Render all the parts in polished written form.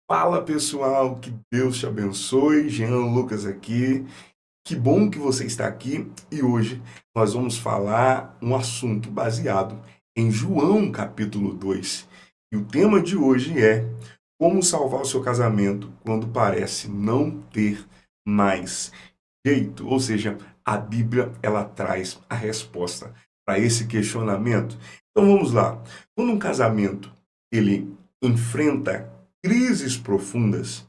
Fala pessoal, que Deus te abençoe. Jean Lucas aqui. Que bom que você está aqui e hoje nós vamos falar um assunto baseado em João capítulo 2. E o tema de hoje é como salvar o seu casamento quando parece não ter mais jeito. Ou seja, a Bíblia ela traz a resposta para esse questionamento. Então vamos lá. Quando um casamento ele enfrenta crises profundas,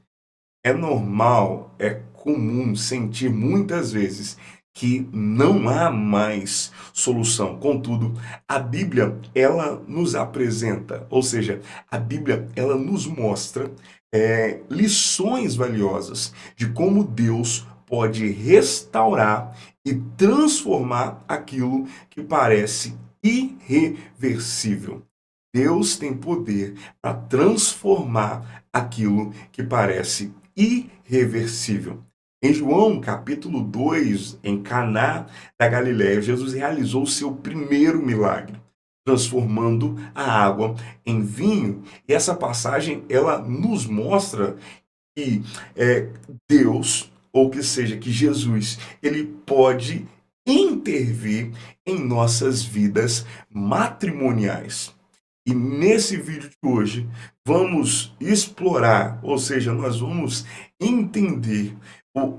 é normal, é comum sentir muitas vezes que não há mais solução. Contudo, a Bíblia, ela nos apresenta, ou seja, a Bíblia, ela nos mostra lições valiosas de como Deus pode restaurar e transformar aquilo que parece irreversível. Deus tem poder para transformar aquilo que parece irreversível. Em João, capítulo 2, em Caná da Galiléia, Jesus realizou o seu primeiro milagre, transformando a água em vinho. E essa passagem, ela nos mostra que Deus, ou que seja, que Jesus, ele pode intervir em nossas vidas matrimoniais. E nesse vídeo de hoje, vamos explorar, ou seja, nós vamos entender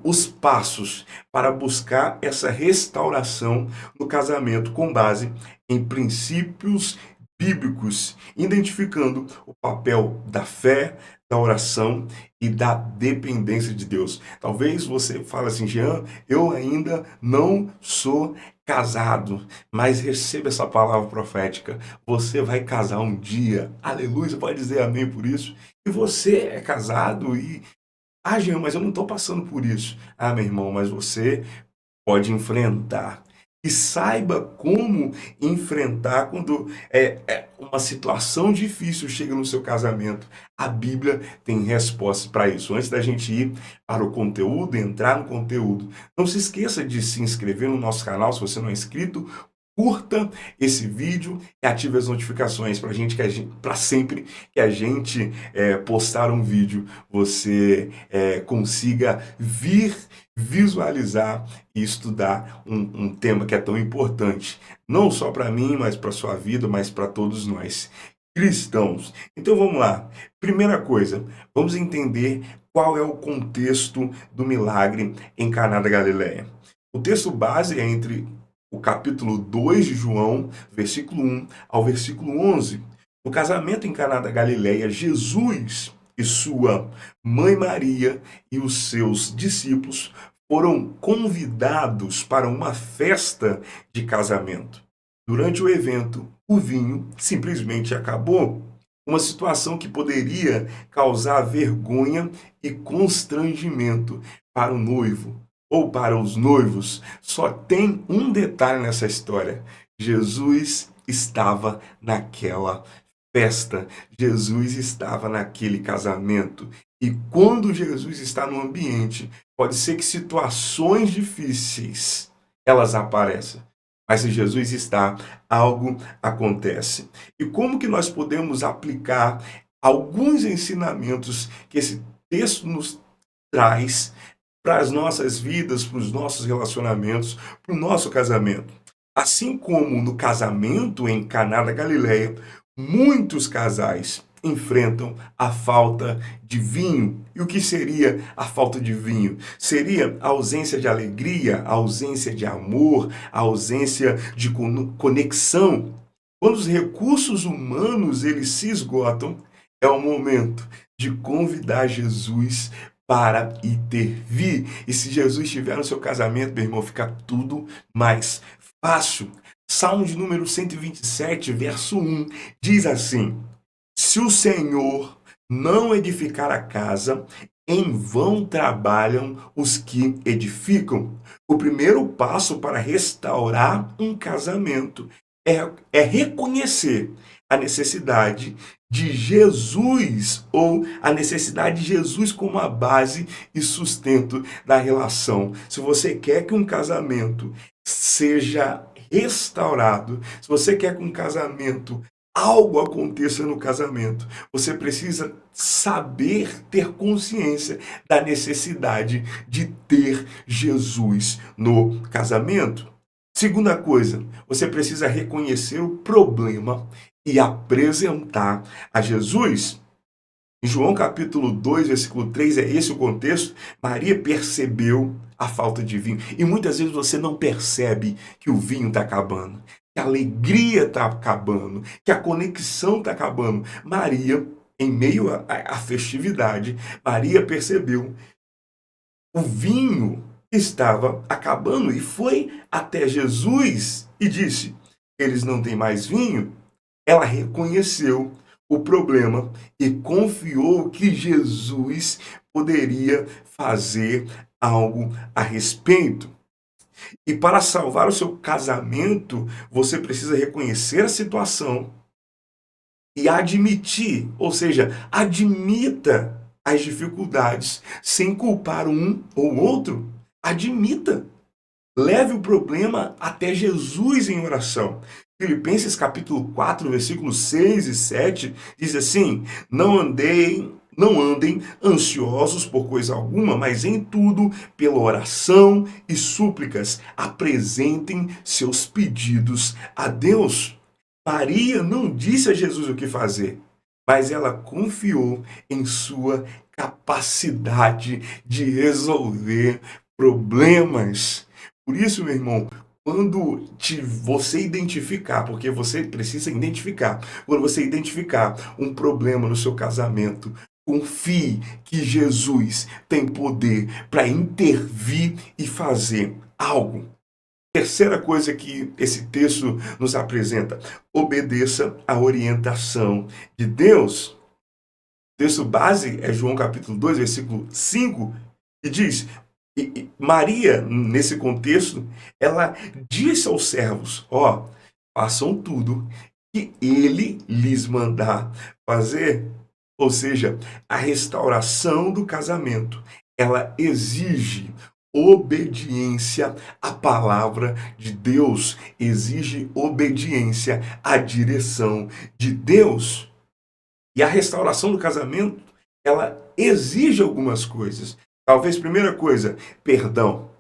os passos para buscar essa restauração no casamento com base em princípios bíblicos, identificando o papel da fé, da oração e da dependência de Deus. Talvez você fale assim, Jean, eu ainda não sou casado, mas receba essa palavra profética. Você vai casar um dia. Aleluia, você pode dizer amém por isso. E você é casado e Jean, mas eu não estou passando por isso. Meu irmão, mas você pode enfrentar. E saiba como enfrentar quando uma situação difícil chega no seu casamento. A Bíblia tem respostas para isso. Antes da gente ir para o conteúdo, entrar no conteúdo, não se esqueça de se inscrever no nosso canal se você não é inscrito. Curta esse vídeo e ative as notificações para sempre que a gente postar um vídeo, você consiga visualizar e estudar um tema que é tão importante, não só para mim, mas para a sua vida, mas para todos nós cristãos. Então vamos lá. Primeira coisa, vamos entender qual é o contexto do milagre em Caná da Galileia. O texto base é entre o capítulo 2 de João, versículo 1 ao versículo 11. No casamento em Caná da Galileia, Jesus e sua mãe Maria e os seus discípulos foram convidados para uma festa de casamento. Durante o evento, o vinho simplesmente acabou. Uma situação que poderia causar vergonha e constrangimento para o noivo ou para os noivos. Só tem um detalhe nessa história: Jesus estava naquela festa, Jesus estava naquele casamento. E quando Jesus está no ambiente, pode ser que situações difíceis elas apareçam. Mas se Jesus está, algo acontece. E como que nós podemos aplicar alguns ensinamentos que esse texto nos traz para as nossas vidas, para os nossos relacionamentos, para o nosso casamento? Assim como no casamento em Caná da Galileia, muitos casais enfrentam a falta de vinho. E o que seria a falta de vinho? Seria a ausência de alegria, a ausência de amor, a ausência de conexão. Quando os recursos humanos eles se esgotam, é o momento de convidar Jesus para intervir. E se Jesus estiver no seu casamento, meu irmão, fica tudo mais fácil. Salmo de número 127, verso 1, diz assim: se o Senhor não edificar a casa, em vão trabalham os que edificam. O primeiro passo para restaurar um casamento é reconhecer a necessidade de Jesus, ou a necessidade de Jesus como a base e sustento da relação. Se você quer que um casamento seja restaurado, se você quer que um casamento algo aconteça no casamento, você precisa saber ter consciência da necessidade de ter Jesus no casamento. Segunda coisa, você precisa reconhecer o problema e apresentar a Jesus. Em João capítulo 2, versículo 3, é esse o contexto. Maria percebeu a falta de vinho. E muitas vezes você não percebe que o vinho está acabando, que a alegria está acabando, que a conexão está acabando. Maria, em meio à festividade, Maria percebeu o vinho estava acabando e foi até Jesus e disse: eles não têm mais vinho. Ela reconheceu o problema e confiou que Jesus poderia fazer algo a respeito. E para salvar o seu casamento, você precisa reconhecer a situação e admitir, ou seja, admita as dificuldades sem culpar um ou outro. Admita. Leve o problema até Jesus em oração. Filipenses capítulo 4, versículos 6 e 7 diz assim: não andem ansiosos por coisa alguma, mas em tudo, pela oração e súplicas, apresentem seus pedidos a Deus. Maria não disse a Jesus o que fazer, mas ela confiou em sua capacidade de resolver problemas. Por isso, meu irmão, quando você identificar, porque você precisa identificar, quando você identificar um problema no seu casamento, confie que Jesus tem poder para intervir e fazer algo. Terceira coisa que esse texto nos apresenta: obedeça à orientação de Deus. O texto base é João capítulo 2, versículo 5, e diz: Maria, nesse contexto, ela disse aos servos: ó, façam tudo que ele lhes mandar fazer. Ou seja, a restauração do casamento, ela exige obediência à palavra de Deus, exige obediência à direção de Deus. E a restauração do casamento, ela exige algumas coisas. Talvez, primeira coisa, perdão.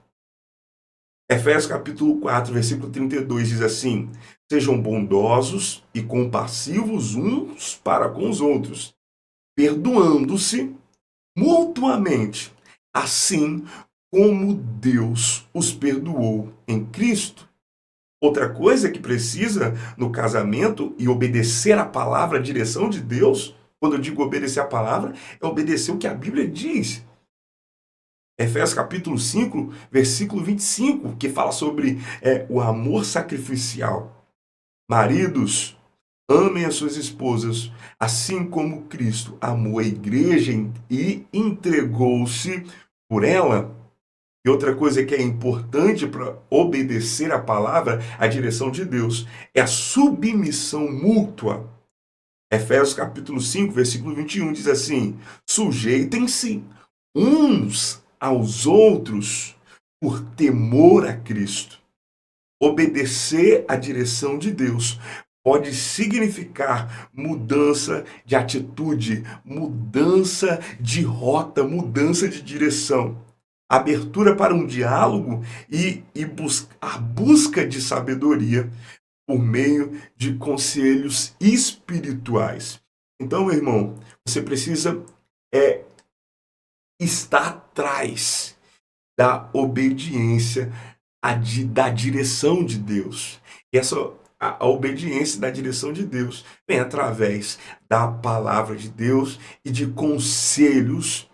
Efésios capítulo 4, versículo 32 diz assim: sejam bondosos e compassivos uns para com os outros, perdoando-se mutuamente, assim como Deus os perdoou em Cristo. Outra coisa que precisa no casamento e obedecer a palavra, a direção de Deus, quando eu digo obedecer a palavra, é obedecer o que a Bíblia diz. Efésios capítulo 5, versículo 25, que fala sobre o amor sacrificial. Maridos, amem as suas esposas, assim como Cristo amou a igreja e entregou-se por ela. E outra coisa que é importante para obedecer a palavra, a direção de Deus, é a submissão mútua. Efésios capítulo 5, versículo 21 diz assim: sujeitem-se uns aos outros por temor a Cristo. Obedecer à direção de Deus pode significar mudança de atitude, mudança de rota, mudança de direção, abertura para um diálogo e a busca de sabedoria por meio de conselhos espirituais. Então, meu irmão, você precisa estar atrás da obediência da direção de Deus. E a obediência da direção de Deus vem através da palavra de Deus e de conselhos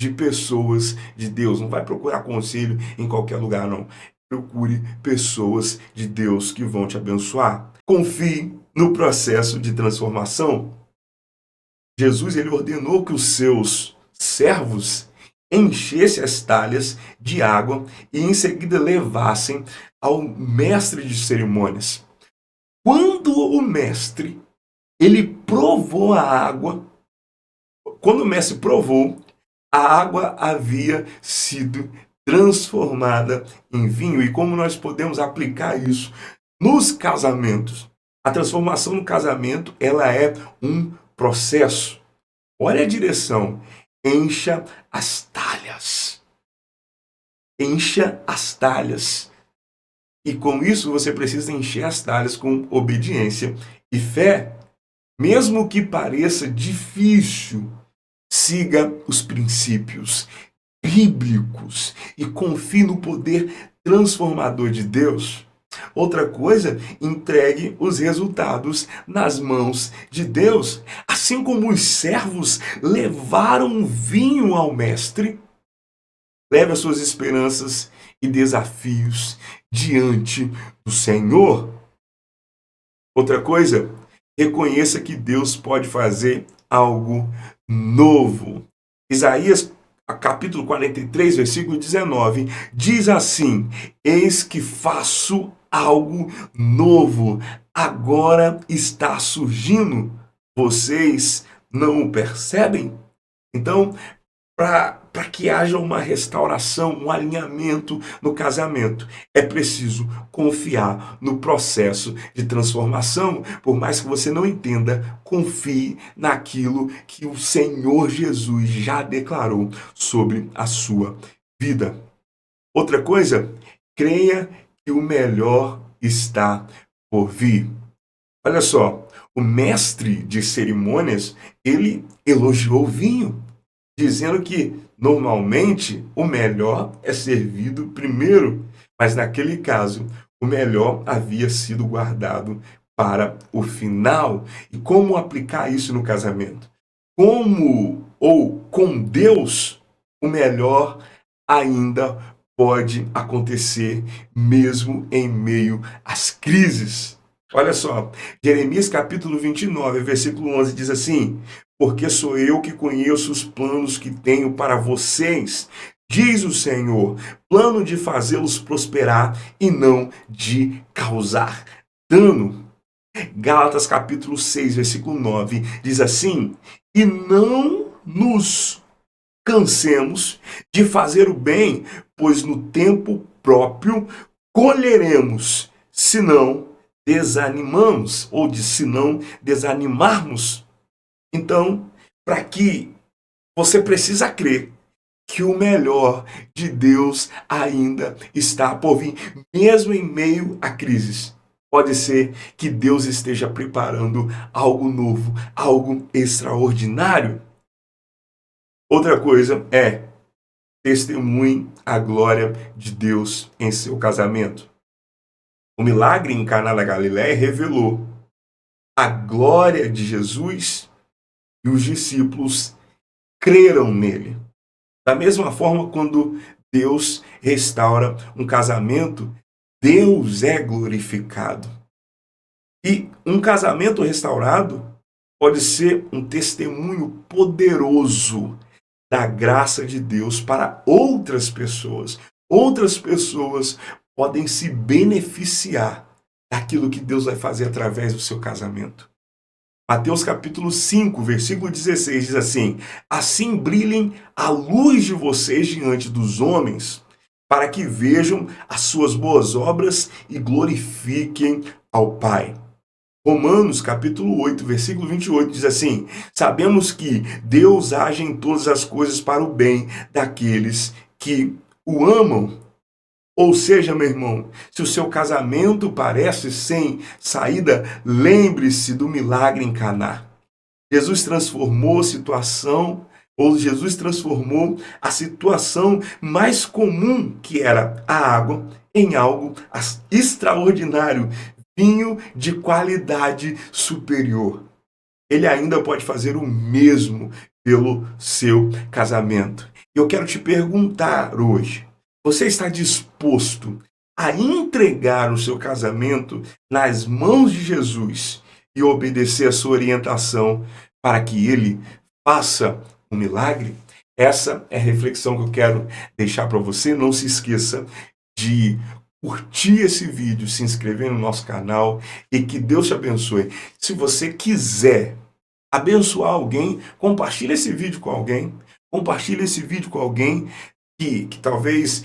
de pessoas de Deus. Não vai procurar conselho em qualquer lugar, não. Procure pessoas de Deus que vão te abençoar. Confie no processo de transformação. Jesus, ele ordenou que os seus servos enchessem as talhas de água e em seguida ao mestre de cerimônias. Quando o mestre, ele provou a água, quando o mestre provou, a água havia sido transformada em vinho. E como nós podemos aplicar isso nos casamentos? A transformação no casamento, ela é um processo. Olha a direção. Encha as talhas. Encha as talhas. E com isso você precisa encher as talhas com obediência e fé. Mesmo que pareça difícil, siga os princípios bíblicos e confie no poder transformador de Deus. Outra coisa, entregue os resultados nas mãos de Deus. Assim como os servos levaram vinho ao mestre, leve as suas esperanças e desafios diante do Senhor. Outra coisa, reconheça que Deus pode fazer algo novo. Isaías, capítulo 43, versículo 19, diz assim: eis que faço algo novo, agora está surgindo, vocês não o percebem? Então, para que haja uma restauração, um alinhamento no casamento, é preciso confiar no processo de transformação. Por mais que você não entenda, confie naquilo que o Senhor Jesus já declarou sobre a sua vida. Outra coisa, creia que o melhor está por vir. Olha só, o mestre de cerimônias, ele elogiou o vinho, dizendo que normalmente o melhor é servido primeiro, mas naquele caso o melhor havia sido guardado para o final. E como aplicar isso no casamento? Como ou com Deus, o melhor ainda pode acontecer mesmo em meio às crises. Olha só, Jeremias capítulo 29, versículo 11 diz assim: porque sou eu que conheço os planos que tenho para vocês, diz o Senhor, plano de fazê-los prosperar e não de causar dano. Gálatas capítulo 6, versículo 9, diz assim: e não nos cansemos de fazer o bem, pois no tempo próprio colheremos, se não desanimamos, ou se não desanimarmos. Então, para que você precisa crer que o melhor de Deus ainda está por vir, mesmo em meio a crises. Pode ser que Deus esteja preparando algo novo, algo extraordinário. Outra coisa é testemunhe a glória de Deus em seu casamento. O milagre em Caná da Galileia revelou a glória de Jesus e os discípulos creram nele. Da mesma forma, quando Deus restaura um casamento, Deus é glorificado. E um casamento restaurado pode ser um testemunho poderoso da graça de Deus para outras pessoas. Outras pessoas podem se beneficiar daquilo que Deus vai fazer através do seu casamento. Mateus capítulo 5, versículo 16 diz assim: assim brilhem a luz de vocês diante dos homens, para que vejam as suas boas obras e glorifiquem ao Pai. Romanos capítulo 8, versículo 28 diz assim: sabemos que Deus age em todas as coisas para o bem daqueles que o amam. Ou seja, meu irmão, se o seu casamento parece sem saída, lembre-se do milagre em Caná. Jesus transformou a situação mais comum, que era a água, em algo extraordinário, vinho de qualidade superior. Ele ainda pode fazer o mesmo pelo seu casamento. Eu quero te perguntar hoje: você está disposto a entregar o seu casamento nas mãos de Jesus e obedecer a sua orientação para que ele faça um milagre? Essa é a reflexão que eu quero deixar para você. Não se esqueça de curtir esse vídeo, se inscrever no nosso canal e que Deus te abençoe. Se você quiser abençoar alguém, compartilhe esse vídeo com alguém. Compartilhe esse vídeo com alguém que talvez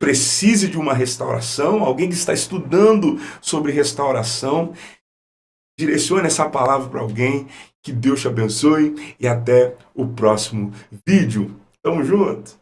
precise de uma restauração, alguém que está estudando sobre restauração. Direcione essa palavra para alguém. Que Deus te abençoe e até o próximo vídeo. Tamo junto!